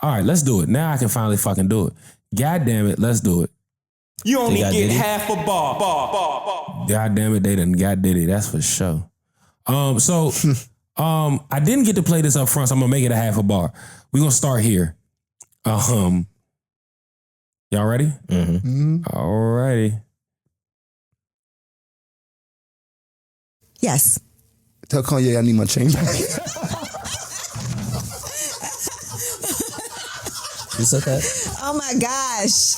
All right, let's do it. Now I can finally fucking do it. God damn it, let's do it. You only get half a bar. God damn it, they done got Diddy. That's for sure. So I didn't get to play this up front, so I'm gonna make it a half a bar. We're gonna start here. Y'all ready? All righty. Yes. Tell Kanye I need my chain back. You said that? Oh my gosh.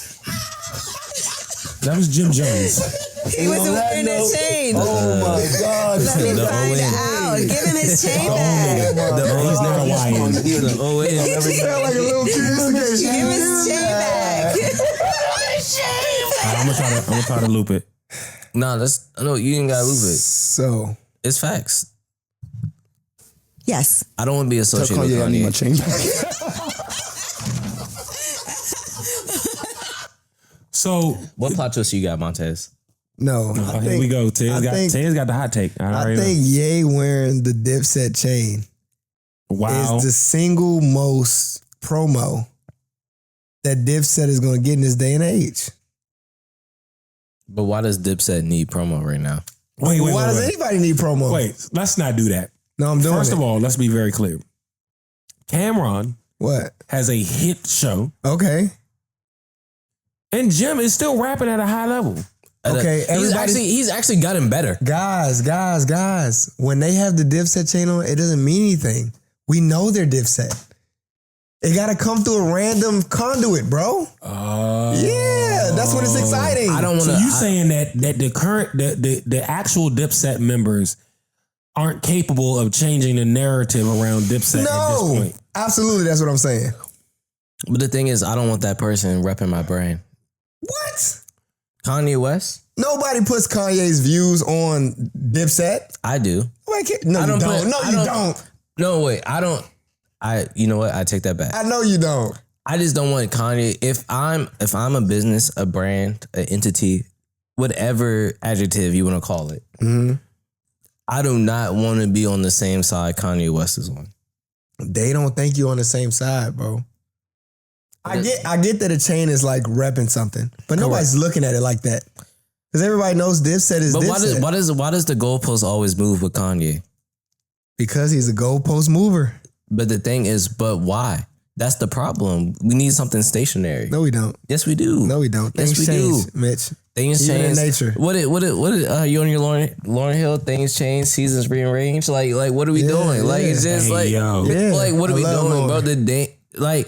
That was Jim Jones. He wasn't wearing that chain. Oh my God. Let me find out. Give him his chain back. He's not Hawaiian. The OA. Sound like a little kid. Give him his chain back. I'm gonna try to loop it. Nah, no, you ain't gotta loop it. So It's facts. Yes. I don't want to be tell associated with Kanye I need my Kanye. chain back. So What plot twist you got, Montez? No. here we go. Ted's got the hot take. I think Ye wearing the Dipset chain wow. is the single most promo that Dipset is going to get in this day and age. But why does Dipset need promo right now? Wait. Why does anybody need promo? Wait, let's not do that. No, I'm doing First it. of all, let's be very clear. Cameron What? has a hit show, Okay. and Jim is still rapping at a high level. Okay, He's actually gotten better. Guys. When they have the Dipset chain on, it doesn't mean anything. We know they're Dipset. It got to come through a random conduit, bro. Yeah, that's when it's exciting. I don't want So to. you saying that the current the actual Dipset members aren't capable of changing the narrative around Dipset at this No, point? absolutely. That's what I'm saying. But the thing is, I don't want that person repping my brand. What? Kanye West? Nobody puts Kanye's views on Dipset. I do. No, I you don't don't. put- No, I you don't- don't. No, wait. I don't. You know what? I take that back. I know you don't. I just don't want Kanye. If I'm a business, a brand, an entity, whatever adjective you want to call it, I do not want to be on the same side Kanye West is on. They don't think you on the same side, bro. I get that a chain is like repping something, but nobody's looking at it like that. Because everybody knows Dipset is But Dipset. why does the goalpost always move with Kanye? Because he's a goalpost mover. But the thing is, but why? That's the problem. We need something stationary. No, we don't. Yes, we do. No, we don't. Yes, Things we change, do. Mitch. Things Even in change. nature. What you on your Lauren Hill? Things change. Seasons rearrange. Like what are we doing? Like yeah. it's just Hey, yo. Yeah, like what are I we love doing, bro? Lauren.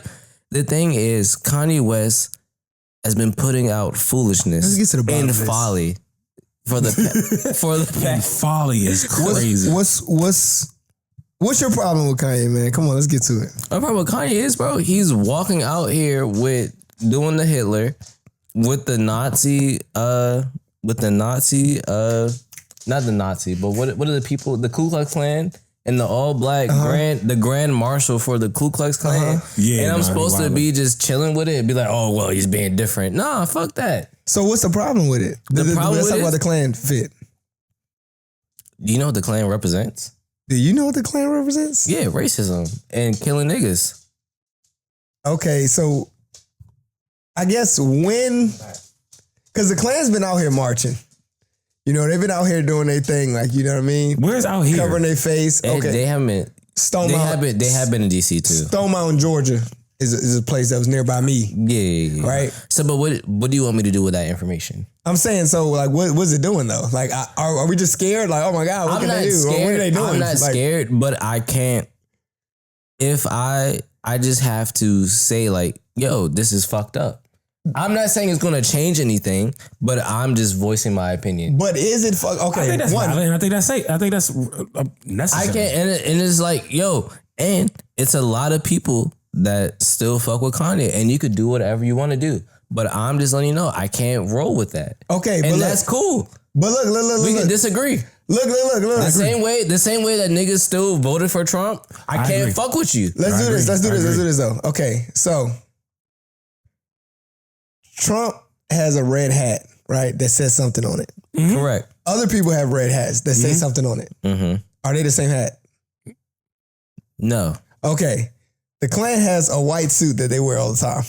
The thing is, Kanye West has been putting out foolishness Let's get to the bottom and of this. folly for the And folly is crazy. What's your problem with Kanye, man? Come on, let's get to it. My problem with Kanye is, bro, he's walking out here with doing the Hitler, with the Nazi, not the Nazi, but what are the people, the Ku Klux Klan and the all black grand marshal for the Ku Klux Klan. Yeah, and I'm nah, supposed to he be just chilling with it and be like, oh, well, he's being different. Nah, fuck that. So what's the problem with it? The problem let's with talk it about the Klan fit. Do you know what the Klan represents? Do you know what the Klan represents? Yeah, racism and killing niggas. Okay, so I guess because the Klan's been out here marching. You know, they've been out here doing their thing, like, you know what I mean? Where's out here? Covering their face. Okay. They have been. Stone They Mountain. have been in DC too. Stone Mountain, Georgia is a place that was nearby me. Yeah. Right? So, but what do you want me to do with that information? I'm saying, so like, what's it doing though? Like, are we just scared? Like, oh my God, what can they do? Or what are they doing? I'm not Like, scared, but I can't. If I just have to say like, yo, this is fucked up. I'm not saying it's gonna change anything, but I'm just voicing my opinion. But is it okay? I think that's one, valid. I think that's necessary. I can't, and it's like, yo, and it's a lot of people that still fuck with Kanye, and you could do whatever you want to do. But I'm just letting you know, I can't roll with that. Okay, and but that's cool. But look. We can disagree. Look. The same way that niggas still voted for Trump, I can't agree. fuck with you. Let's do this. Let's do I agree. this though. Okay, so Trump has a red hat, right? That says something on it. Mm-hmm. Correct. Other people have red hats that say something on it. Mm-hmm. Are they the same hat? No. Okay. The Klan has a white suit that they wear all the time.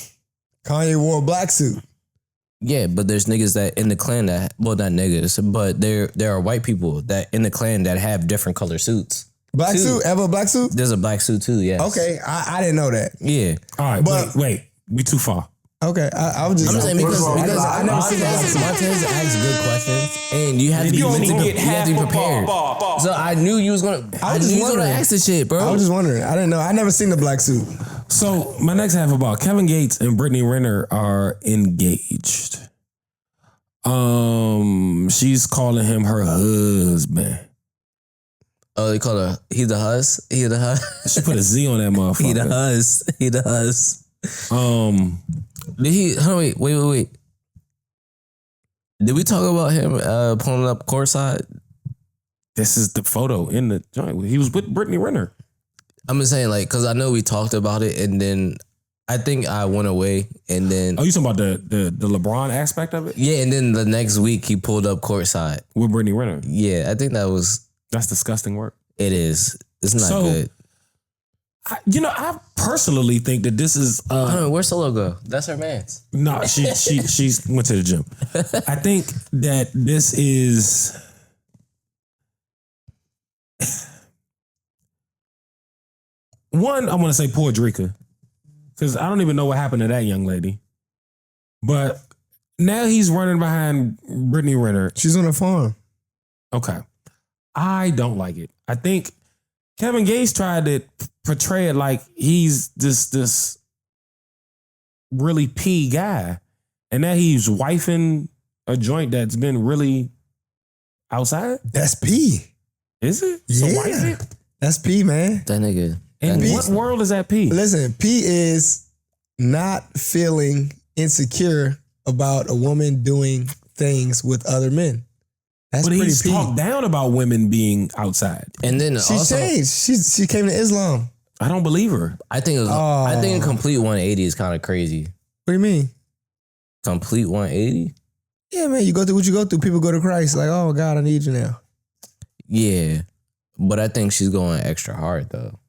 Kanye wore a black suit. Yeah, but there's niggas that in the Klan that, well, not niggas, but there are white people that in the Klan that have different color suits. Black suit? Ever a black suit? There's a black suit too, yes. Okay, I didn't know that. Yeah. All right, But- wait. We too far. Okay, I was just... I'm just saying because I never seen that. Montez asks good questions and you have to be prepared. So I knew you was gonna ask the shit, bro. I was just wondering. I didn't know. I never seen the black suit. So my next half of ball, Kevin Gates and Brittany Renner are engaged. She's calling him her husband. Oh, they call her, he the hus? He the hus? She put a Z on that motherfucker. He the hus. He the hus. Did he, wait. Did we talk about him pulling up courtside? This is the photo in the joint. He was with Brittany Renner. I'm just saying, like, because I know we talked about it, and then I think I went away, and then... Oh, you talking about the LeBron aspect of it? Yeah, and then the next week he pulled up courtside. With Brittany Renner. Yeah, I think that was... That's disgusting work. It is. It's not good. I personally think that this is... I don't know, where's Solo go? That's her man's. No, she went to the gym. I think that this is... One, I want to say poor Draco. Because I don't even know what happened to that young lady. But now he's running behind Brittany Renner. She's on a farm. Okay. I don't like it. I think Kevin Gates tried to portray it like he's this really P guy. And now he's wifing a joint that's been really outside. That's P. Is it? Yeah. So why is it? That's P, man. That nigga. In what world is that P? Listen, P is not feeling insecure about a woman doing things with other men. That's but pretty he's P. talked down about women being outside. And then She also, changed. She came to Islam. I don't believe her. I think a complete 180 is kind of crazy. What do you mean? Complete 180? Yeah, man, you go through what you go through. People go to Christ like, oh, God, I need you now. Yeah. But I think she's going extra hard, though.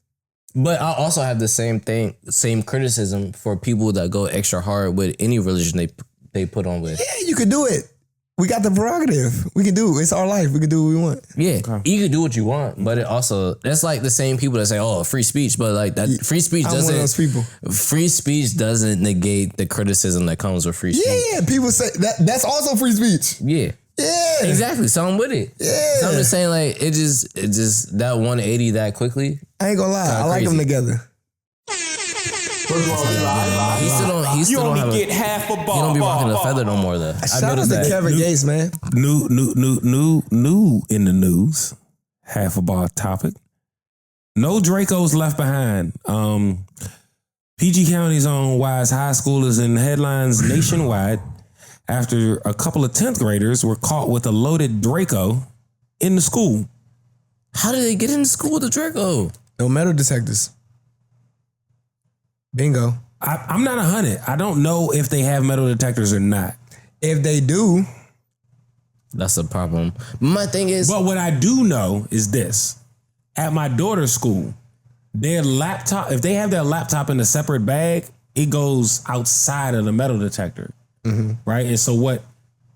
But I also have the same criticism for people that go extra hard with any religion they put on with. Yeah, you could do it. We got the prerogative. We can do it. It's our life. We can do what we want. Yeah, you can do what you want, but it also, that's like the same people that say, "Oh, free speech," but like that free speech I'm one of those people. Free speech doesn't negate the criticism that comes with free speech. Yeah, people say that's also free speech. Yeah. Yeah. Exactly. So I'm with it. Yeah. So I'm just saying, like, it just that 180 that quickly. I ain't gonna lie. I like them together. He still don't have get half a ball. He don't be rocking a feather no more though. Shout out to Kevin Gates, man. New in the news. Half a bar topic. No Dracos left behind. PG County's own Wise High School is in headlines nationwide after a couple of 10th graders were caught with a loaded Draco in the school. How did they get into school with a Draco? No metal detectors. Bingo. I'm not 100. I don't know if they have metal detectors or not. If they do, that's a problem. My thing is, but what I do know is this: at my daughter's school, their laptop, if they have their laptop in a separate bag, it goes outside of the metal detector, right? And so what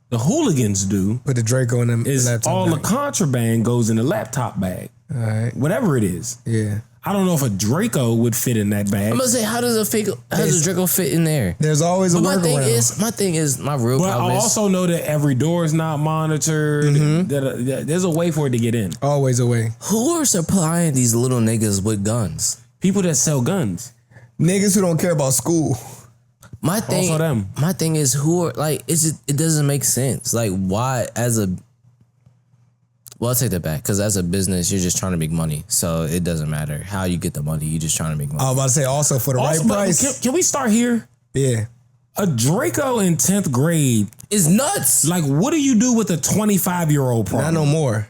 the hooligans do, put the Draco in them is laptop all bag. the contraband goes in the laptop bag, All right. whatever it is. Yeah. I don't know if a Draco would fit in that bag. I'm gonna say, how does a Draco fit in there? There's always a my workaround. thing is, my real But problem I is, also know that every door is not monitored. That there's a way for it to get in. Always a way. who are supplying these little niggas with guns? People that sell guns. Niggas who don't care about school. My thing, Also them. my thing is, who are like? It doesn't make sense. Like, why Well, I'll take that back because as a business, you're just trying to make money. So it doesn't matter how you get the money. You're just trying to make money. I was about to say also for the right price. Can we start here? Yeah. A Draco in 10th grade. It's nuts. Like, what do you do with a 25-year-old problem? Not no more.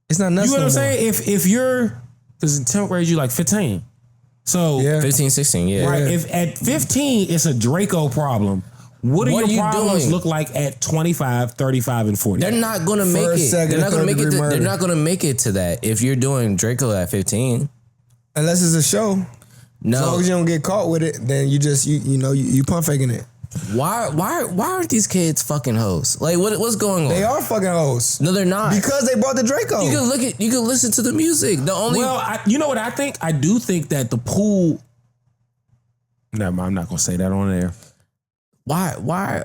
It's not nuts. You know no what I'm more. saying? If you're, because in 10th grade, you're like 15. So, Yeah. 15, 16, yeah. right, if at 15, it's a Draco problem. What do What are your you problems doing? look like at 25, 35, and 40? They're not gonna make First, it. second, They're not gonna third make it. degree They're murder. not gonna make it to that if you're doing Draco at 15. Unless it's a show. No. As long as you don't get caught with it, then you just you pump faking it. Why aren't these kids fucking hoes? Like what's going on? They are fucking hoes. No, they're not. Because they bought the Draco. You can listen to the music. The only you know what I think? I do think that the pool. Never mind, I'm not gonna say that on air. Why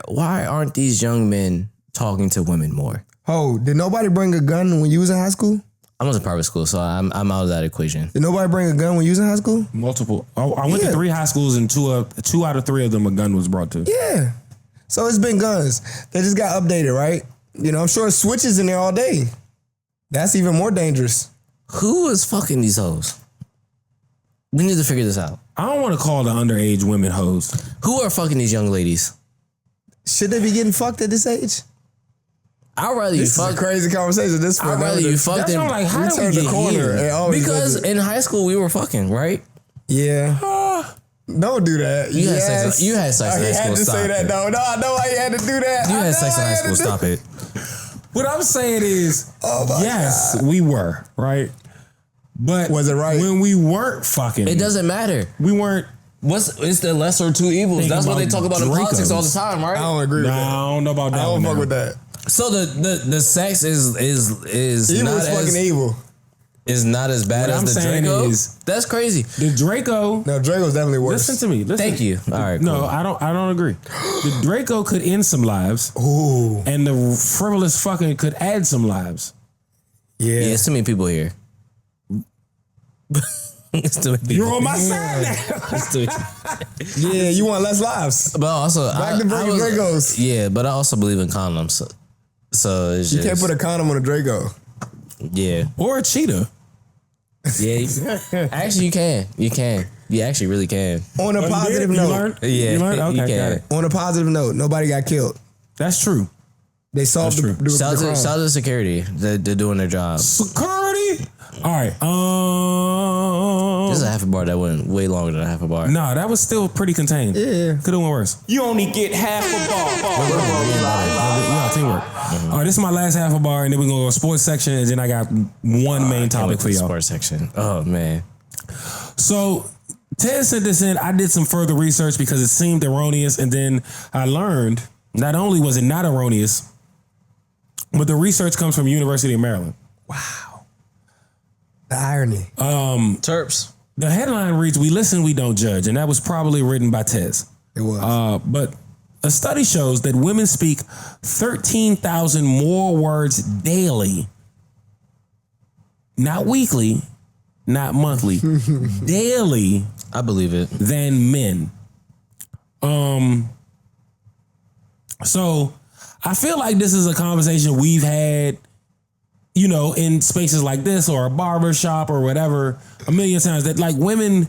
aren't these young men talking to women more? Oh, did nobody bring a gun when you was in high school? I was in private school, so I'm out of that equation. Did nobody bring a gun when you was in high school? Multiple. I went to 3 high schools and two out of 3 of them a gun was brought to. Yeah. So it's been guns. They just got updated, right? You know, I'm sure switches in there all day. That's even more dangerous. Who is fucking these hoes? We need to figure this out. I don't want to call the underage women hoes. Who are fucking these young ladies? Should they be getting fucked at this age? I'd rather you fuck. This is a crazy conversation. This I'd rather you fuck That's them. why I'm like, how did we turn get the corner. here? Because in high school we were fucking, right? Yeah. Don't do that. You had sex. You had sex in high I school. had to Stop say that. it. No, I know why you had to do that. You had sex in high school. Stop it. What I'm saying is, Oh my yes, God. we were, right? But Was it right? when we weren't fucking? It doesn't matter. We weren't. It's the lesser of two evils. Thinking That's what they talk about in politics Dracos. all the time, right? I don't agree with that. I don't know about that. I don't one fuck now. with that. So the sex is Evil not is fucking as evil. is not as bad What as I'm the saying Draco. is- That's crazy. The Draco. No, Draco's definitely worse. Listen to me. Listen. Thank you. All right. No, cool. I don't agree. The Draco could end some lives, Ooh. and the frivolous fucking could add some lives. Yeah. Yeah, it's too many people here. It's too many people. You're on my side now. It's too many. Yeah, you want less lives. But also, Back to bringing Dracos. Yeah, but I also believe in condoms. So it's You just, can't put a condom on a Draco. yeah, Or a cheetah. yeah. Actually, you can. You can. You actually really can. On a positive You note. learned? Yeah, You learned? Okay, you got can. it. On a positive note, nobody got killed. That's true. They solved That's the true. Shout out crime. to security. They're doing their job. Security. All right. This is a half a bar that went way longer than a half a bar. No, that was still pretty contained. Yeah. Could have went worse. You only get half a bar. Yeah, teamwork. All right, this is my last half a bar, and then we're going to go to sports section, and then I got one main topic for y'all. Sports section. Oh man. So Ted sent this in. I did some further research because it seemed erroneous, and then I learned not only was it not erroneous, but the research comes from University of Maryland. Wow. The irony. Terps. The headline reads, "We listen, we don't judge," and that was probably written by Tez. It was. But a study shows that women speak 13,000 more words daily, not weekly, not monthly, daily I believe it. than men. So I feel like this is a conversation we've had, you know, in spaces like this or a barber shop or whatever, a million times, that like women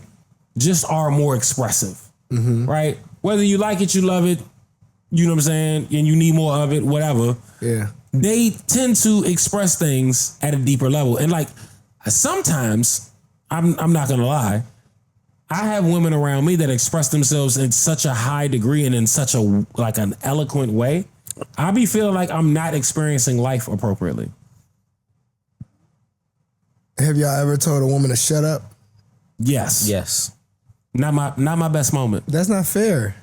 just are more expressive, right? Whether you like it, you love it, you know what I'm saying, and you need more of it, whatever. Yeah. They tend to express things at a deeper level. And like sometimes, I'm not gonna lie, I have women around me that express themselves in such a high degree and in such a like an eloquent way. I be feeling like I'm not experiencing life appropriately. Have y'all ever told a woman to shut up? Yes. Yes. Not my best moment. That's not fair.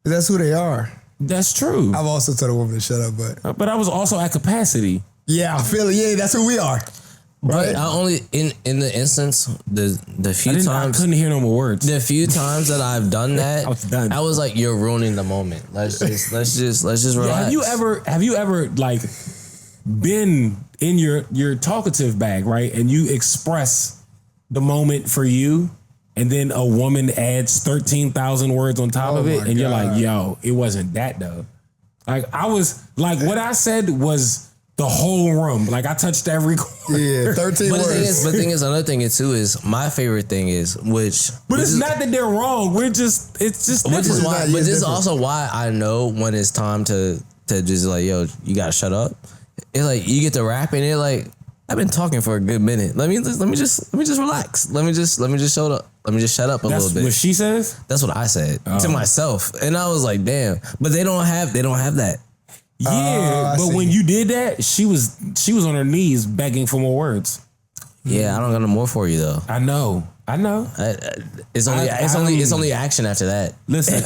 That's who they are. That's true. I've also told a woman to shut up, but I was also at capacity. yeah, I feel it. Yeah, that's who we are. But I only in the instance the few I times couldn't hear no more words. the few times that I've done that, I was done. I was like, you're ruining the moment. Let's just relax. Have you ever like been in your talkative bag, right? And you express the moment for you, and then a woman adds 13,000 words on top of it, my and you're God. like, yo, it wasn't that though. Like I was like, what I said was the whole room. Like I touched every corner. Yeah, 13 But words. the thing is, another thing is too is my favorite thing is which. But this it's is- not that they're wrong. It's just Which is different. why, not- but yeah, this is different. also why I know when it's time to just like, yo, you gotta shut up. It's like you get to rap and it like, I've been talking for a good minute. Let me just relax. Let me just shut up. Let me just shut up a That's little bit. what she says. That's what I said to myself, and I was like, damn. But they don't have that. Yeah, I but see. when you did that, she was on her knees begging for more words. Yeah, I don't got no more for you though. I know. I know. It's only action after that. Listen,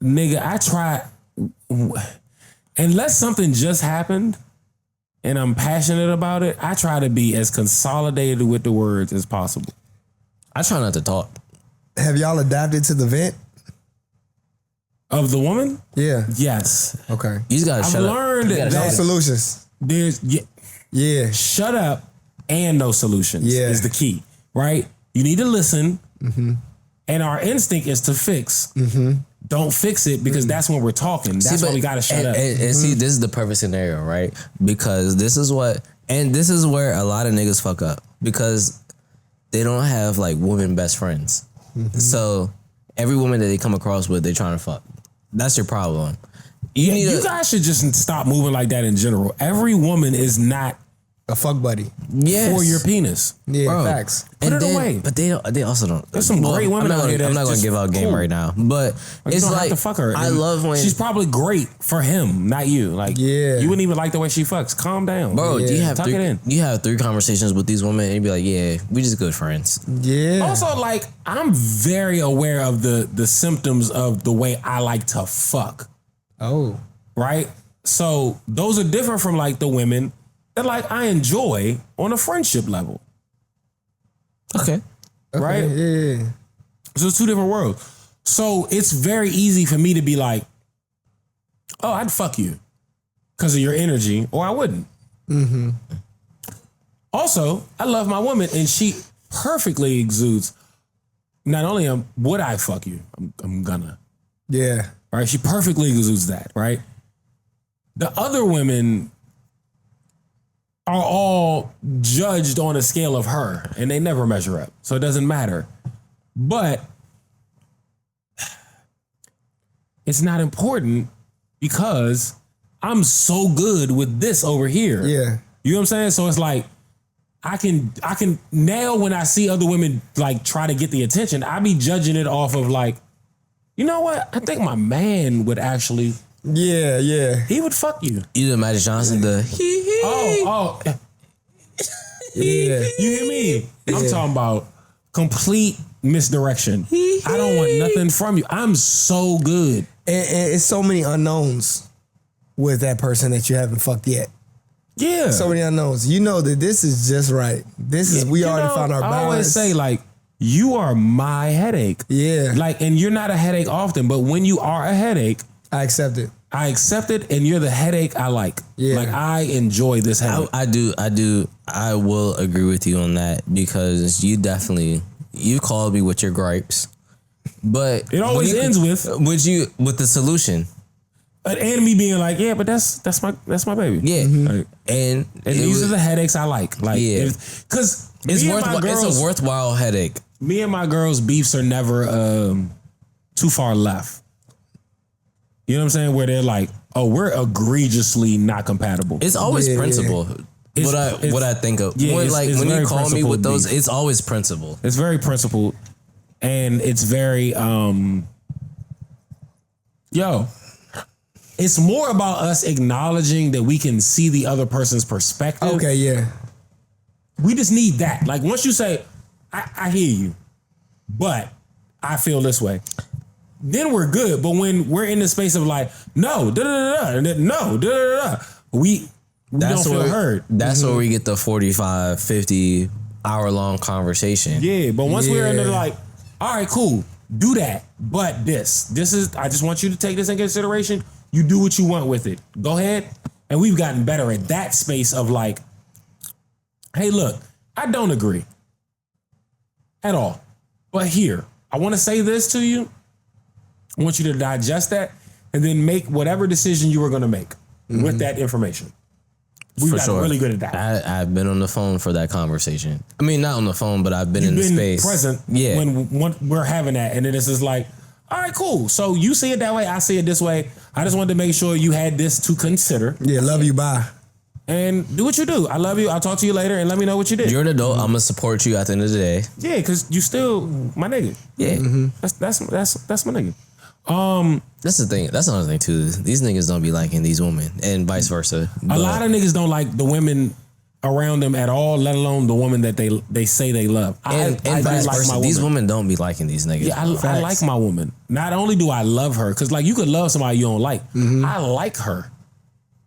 nigga, I try. Unless something just happened and I'm passionate about it, I try to be as consolidated with the words as possible. I try not to talk. Have y'all adapted to the vent? Of the woman? Yeah. Yes. Okay. You just gotta I've shut up. learned You gotta that No shut up. solutions. there's Yeah. shut up and no solutions Yeah. is the key, right? You need to listen, and our instinct is to fix. Don't fix it because that's when we're talking. That's why we gotta shut up. And see, this is the perfect scenario, right? Because this is where a lot of niggas fuck up because they don't have like women best friends. So every woman that they come across with, they trying to fuck. That's your problem. You guys should just stop moving like that in general. Every woman is not A fuck buddy. yes. for your penis. Yeah, Bro. facts. Put And it then- away. But they also don't. There's some great women out here I'm that's not gonna just give out game cool. right now, but You it's don't like have to fuck her. I And love when she's probably great for him, not you. Like, Yeah. you wouldn't even like the way she fucks. Calm down, bro. Yeah. You have Tuck it in. you have 3 conversations with these women and you be like, yeah, we just good friends. Yeah. Also, like, I'm very aware of the symptoms of the way I like to fuck. Oh. Right? So those are different from like the women that like I enjoy on a friendship level. Okay. Right? Yeah. So it's 2 different worlds. So it's very easy for me to be like, oh, I'd fuck you because of your energy, or I wouldn't. Also, I love my woman and she perfectly exudes, not only would I fuck you, I'm gonna. Yeah. Right? She perfectly exudes that, right? The other women are all judged on a scale of her and they never measure up. So it doesn't matter. But it's not important because I'm so good with this over here. Yeah. You know what I'm saying? So it's like I can now when I see other women like try to get the attention, I be judging it off of like, you know what? I think my man would actually, Yeah. Yeah. he would fuck you. You know Magic Johnson, Oh, Yeah. you hear me? I'm talking about complete misdirection. I don't want nothing from you. I'm so good. And it's so many unknowns with that person that you haven't fucked yet. Yeah. So many unknowns. You know that this is just right. This is we You already know, found our balance. I always say like, you are my headache. Yeah. Like, and you're not a headache often, but when you are a headache, I accept it. I accept it, and you're the headache I like. Yeah. Like I enjoy this headache. I will agree with you on that because you called me with your gripes, but It always when you- ends with with the solution. and me being like, yeah, but that's my baby. Yeah, Like, and these are the headaches I like. Like, Yeah. because it's a worthwhile headache. me and my girls' beefs are never too far left. You know what I'm saying? Where they're like, oh, we're egregiously not compatible. It's always Yeah, principle. It's- What I think of Yeah, when, it's when very you call me with principled those, beef. it's always principle. It's very principled, and it's very it's more about us acknowledging that we can see the other person's perspective. Okay, yeah. We just need that. Like once you say, I hear you, but I feel this way, then we're good. But when we're in the space of like, no, da da da, and then no, da da da, we don't feel heard. That's where we get the 45, 50 hour long conversation. Yeah, but once we're in there, Yeah. like, all right, cool, do that. But this is, I just want you to take this in consideration. You do what you want with it. Go ahead. And we've gotten better at that space of like, hey, look, I don't agree at all. But here, I want to say this to you. I want you to digest that and then make whatever decision you were going to make with that information. We've For gotten sure. really good at that. I've been on the phone for that conversation. I mean, not on the phone, but I've been in the Been space. present Yeah. when we're having that, and then it's just like, all right, cool. So you see it that way, I see it this way. I just wanted to make sure you had this to consider Yeah, love you, bye. and do what you do. I love you. I'll talk to you later and let me know what you did. You're an adult. I'm gonna support you at the end of the day. Yeah, because you still my nigga. Yeah. That's my nigga. That's the thing. That's another thing too. These niggas don't be liking these women, and vice versa. A lot of niggas don't like the women. around them at all, let alone the woman that they say they love. And I vice like versa. my These woman. women don't be liking these niggas. Yeah, I like my woman. Not only do I love her, because like you could love somebody you don't like. I like her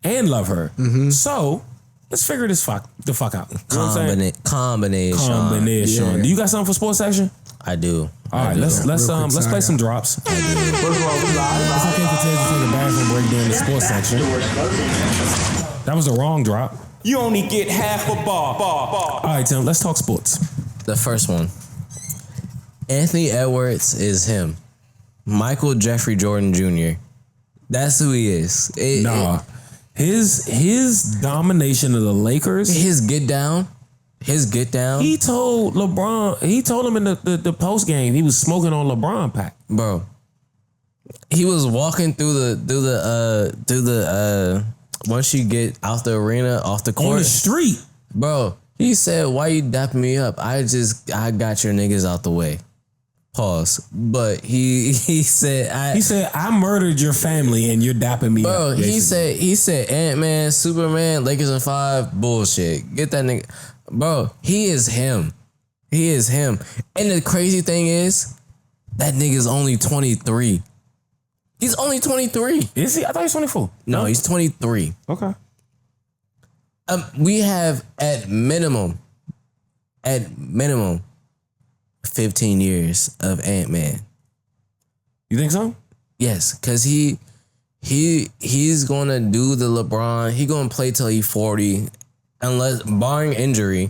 and love her. So let's figure this the fuck out. You know what I'm saying? Combination. Yeah. Do you got something for sports section? I do. All right, let's play some drops. First of all, we live. It's okay for Ted to take a bathroom break during the sports section. That was the wrong drop. You only get half a bar. All right, Tim, let's talk sports. The first one. Anthony Edwards is him. Michael Jeffrey Jordan Jr. That's who he is. His domination of the Lakers. His get down. He told LeBron. He told him in the post game he was smoking on LeBron pack. Bro. He was walking through the once you get out the arena, off the court. On the street. Bro, he said, "Why you dapping me up? I got your niggas out the way." Pause. But he said I murdered your family and you're dapping me bro, up. he said Ant-Man, Superman, Lakers in 5, bullshit. Get that nigga. Bro, he is him. He is him. And the crazy thing is, that nigga's only 23. He's only 23. Is he? I thought he was 24. No, he's 23. Okay. We have at minimum 15 years of Ant-Man. You think so? Yes, because he's gonna do the LeBron. He gonna play till he's 40, unless barring injury.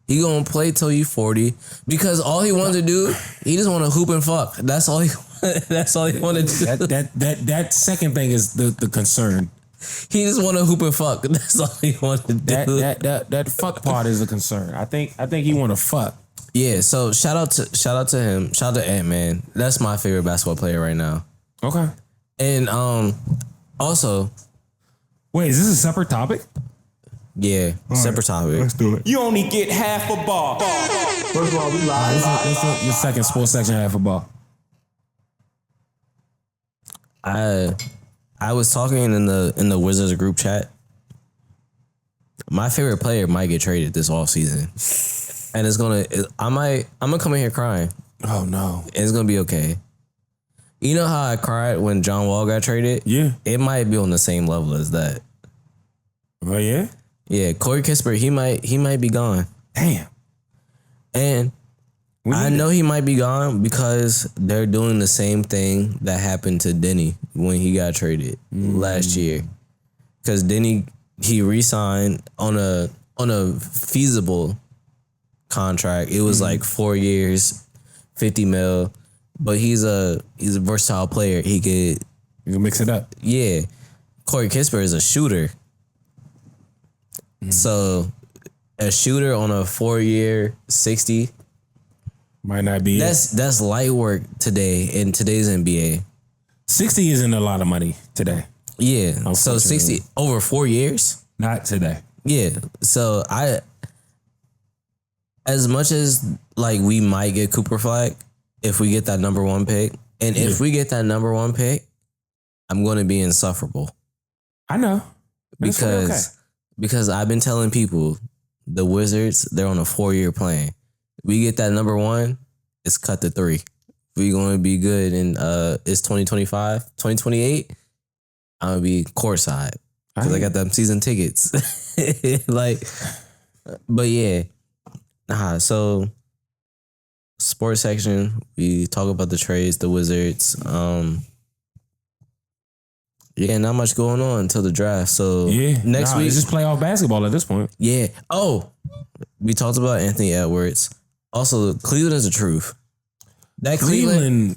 He gonna play till he's 40 because all he wanted to do, he just want to hoop and fuck. That's all he. That's all he wanted to do. That second thing is the concern. He just want to hoop and fuck. That's all he wanted to do. That fuck part is a concern. I think he want to fuck. Yeah. So shout out to him. Shout out to Ant-Man. That's my favorite basketball player right now. Okay. And also, wait, is this a separate topic? Yeah, separate topic. Let's do it. You only get half a bar. First of all, we live. Your second sports section half a ball. I was talking in the Wizards group chat. My favorite player might get traded this offseason. And I'm gonna come in here crying. Oh no. It's gonna be okay. You know how I cried when John Wall got traded? Yeah. It might be on the same level as that. Oh yeah? Yeah, Corey Kispert, he might be gone. Damn. And I know he might be gone because they're doing the same thing that happened to Denny when he got traded last year. Because Denny, he re-signed on a feasible contract. It was like 4 years, 50 mil. But he's a versatile player. He can mix it up. Yeah. Corey Kispert is a shooter. So a shooter on a 4-year 60 might not be. That's light work today in today's NBA. 60 isn't a lot of money today. Yeah. So 60 over 4 years? Not today. Yeah. So as much as like we might get Cooper Flag if we get that number 1 pick, and if we get that number 1 pick, I'm going to be insufferable. I know. Because I've been telling people the Wizards, they're on a 4-year plan. We get that number 1, it's cut to 3. We're going to be good in it's 2025, 2028. I'm going to be courtside because I got them season tickets. But yeah. So sports section, we talk about the trades, the Wizards. Yeah, not much going on until the draft. So next week, it's just playoff basketball at this point. Yeah. Oh, we talked about Anthony Edwards. Also, Cleveland is the truth. That Cleveland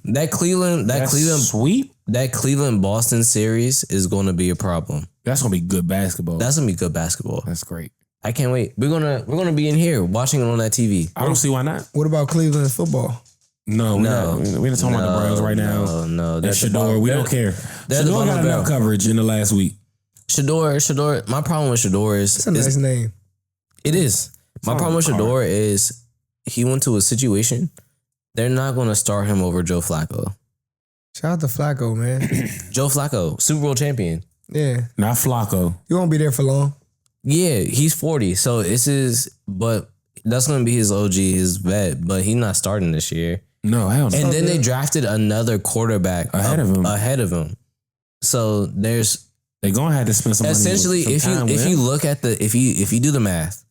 sweep. That Cleveland Boston series is going to be a problem. That's gonna be good basketball. That's gonna be good basketball. That's great. I can't wait. We're gonna be in here watching it on that TV. I don't see why not. What about Cleveland football? No, we're not talking about the Browns right now. No, that's Shador. We don't care. Shador got enough coverage in the last week. Shador. My problem with Shador is it's a nice name. It is. My problem with Shador is he went to a situation. They're not going to start him over Joe Flacco. Shout out to Flacco, man. Joe Flacco, Super Bowl champion. Yeah, not Flacco. You won't be there for long. Yeah, he's 40. So but that's gonna be his OG, his vet. But he's not starting this year. No, hell no. And then they drafted another quarterback Ahead of him. So they're gonna have to spend some money. Essentially, if you look at if you do the math,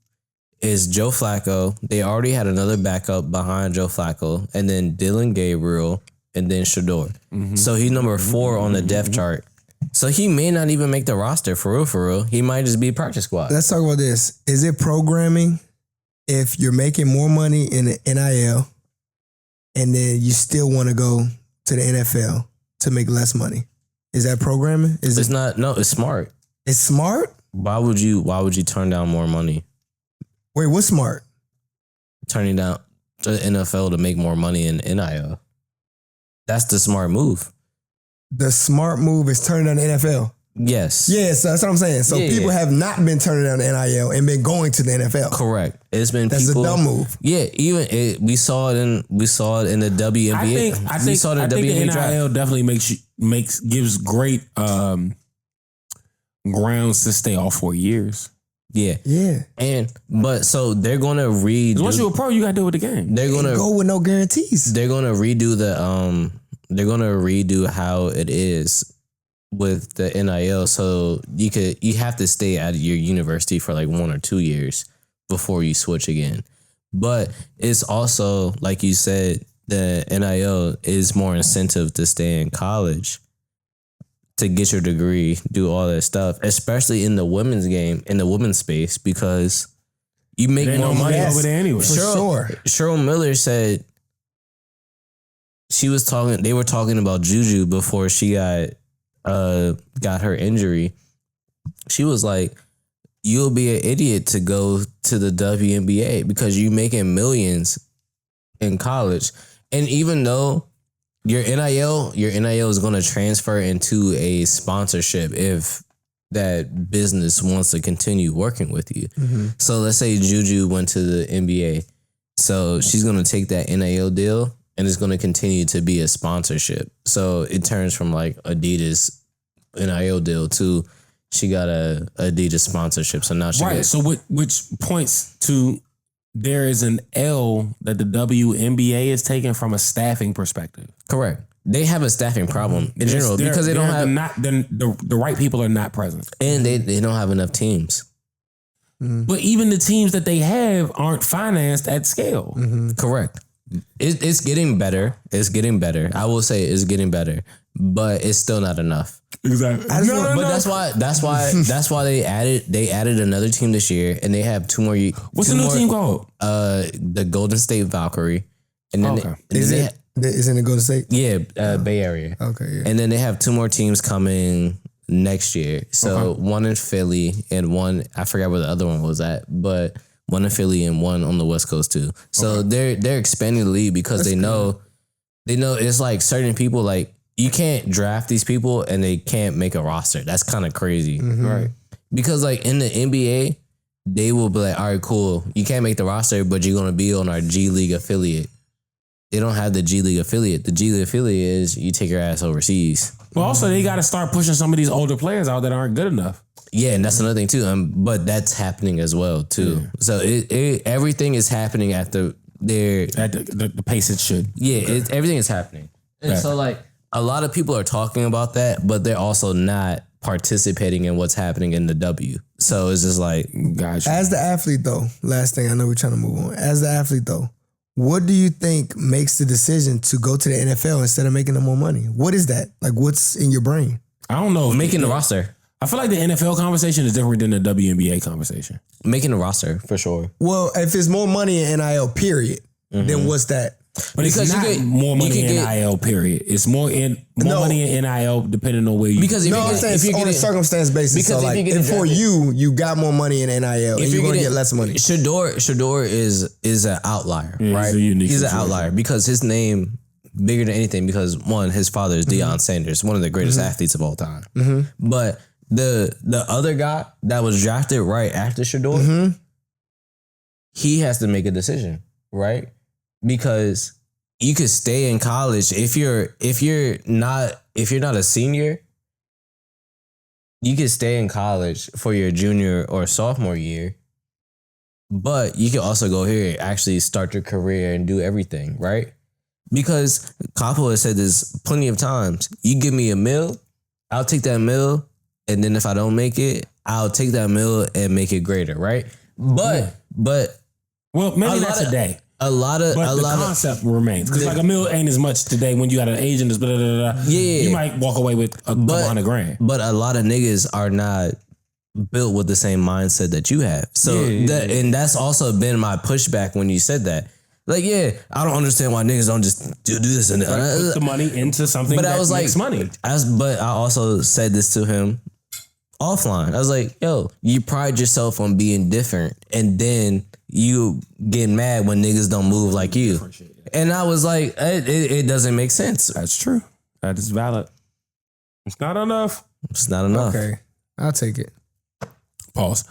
is Joe Flacco. They already had another backup behind Joe Flacco, and then Dylan Gabriel, and then Shador. So he's number 4 on the depth chart. So he may not even make the roster for real. For real, he might just be practice squad. Let's talk about this. Is it programming if you're making more money in the NIL and then you still want to go to the NFL to make less money? Is that programming? It's not. No, it's smart. It's smart? Why would you turn down more money? Wait, what's smart? Turning down the NFL to make more money in NIL. That's the smart move. The smart move is turning down the NFL. Yes. Yes, that's what I'm saying. So people have not been turning down the NIL and been going to the NFL. Correct. It's been that's people, a dumb move. Yeah, we saw it in the WNBA. I think the NIL definitely gives great grounds to stay all 4 years. Yeah. But so they're gonna redo. Once you're a pro, you gotta do it with the game. They're gonna go with no guarantees. They're gonna redo they're gonna redo how it is with the NIL. So you have to stay at your university for like 1 or 2 years before you switch again. But it's also, like you said, the NIL is more incentive to stay in college, to get your degree, do all that stuff, especially in the women's game, in the women's space, because you make more money over there anyway. For sure. Cheryl Miller said they were talking about Juju before she got her injury. She was like, you'll be an idiot to go to the WNBA because you're making millions in college. And even though your NIL is going to transfer into a sponsorship if that business wants to continue working with you. So let's say Juju went to the NBA. So she's going to take that NIL deal and it's going to continue to be a sponsorship. So it turns from like Adidas NIL deal to she got a Adidas sponsorship. So now she gets... So which points to there is an L that the WNBA is taking from a staffing perspective. Correct. They have a staffing problem in general because they don't have... the right people are not present. And they don't have enough teams. But even the teams that they have aren't financed at scale. Correct. It's getting better. It's getting better. I will say it's getting better, but it's still not enough. Exactly. That's why they added another team this year, and they have two more. What's the new team called? The Golden State Valkyrie, and then is it in the Golden State? Yeah, Bay Area. Okay, yeah. And then they have two more teams coming next year. So one in Philly and one, I forgot where the other one was at, but one in Philly and one on the West Coast too. So they're expanding the league because they know it's like certain people, like you can't draft these people and they can't make a roster. That's kind of crazy. Right. Because like in the NBA, they will be like, all right, cool. You can't make the roster, but you're going to be on our G League affiliate. They don't have the G League affiliate. The G League affiliate is you take your ass overseas. Well, also they got to start pushing some of these older players out that aren't good enough. Yeah, and that's another thing too. But that's happening as well too. Yeah. So everything is happening at the pace it should. Yeah, everything is happening. And so like a lot of people are talking about that, but they're also not participating in what's happening in the W. So it's just like, gotcha. As the athlete though, last thing, I know we're trying to move on. As the athlete though, what do you think makes the decision to go to the NFL instead of making them more money? What is that? Like, what's in your brain? I don't know. Making the roster. I feel like the NFL conversation is different than the WNBA conversation. Making the roster, for sure. Well, if it's more money in NIL, period, then what's that? But because it's not more money in NIL, period. It's more money in NIL depending on where you... Because I'm saying it's on a circumstance basis. So like, if for you got more money in NIL and you're going to get less money. Shador is an outlier, right? He's an outlier because his name... bigger than anything because one, his father is Deion Sanders, one of the greatest athletes of all time. But the other guy that was drafted right after Shador, he has to make a decision, right? Because you could stay in college if you're not a senior, you can stay in college for your junior or sophomore year, but you can also go here and actually start your career and do everything, right? Because Capo has said this plenty of times. You give me a meal, I'll take that meal, and then if I don't make it, I'll take that meal and make it greater, right? But well, maybe not today. A lot of concept remains because like a meal ain't as much today when you got an agent that's blah, blah, blah, blah. Yeah, you might walk away with a couple $100,000. But a lot of niggas are not built with the same mindset that you have. So and that's also been my pushback when you said that. Like, yeah, I don't understand why niggas don't just do this and put the money into something that makes money. But I also said this to him offline. I was like, yo, you pride yourself on being different, and then you get mad when niggas don't move like you. And I was like, it doesn't make sense. That's true. That is valid. It's not enough. It's not enough. Okay, I'll take it. Pause.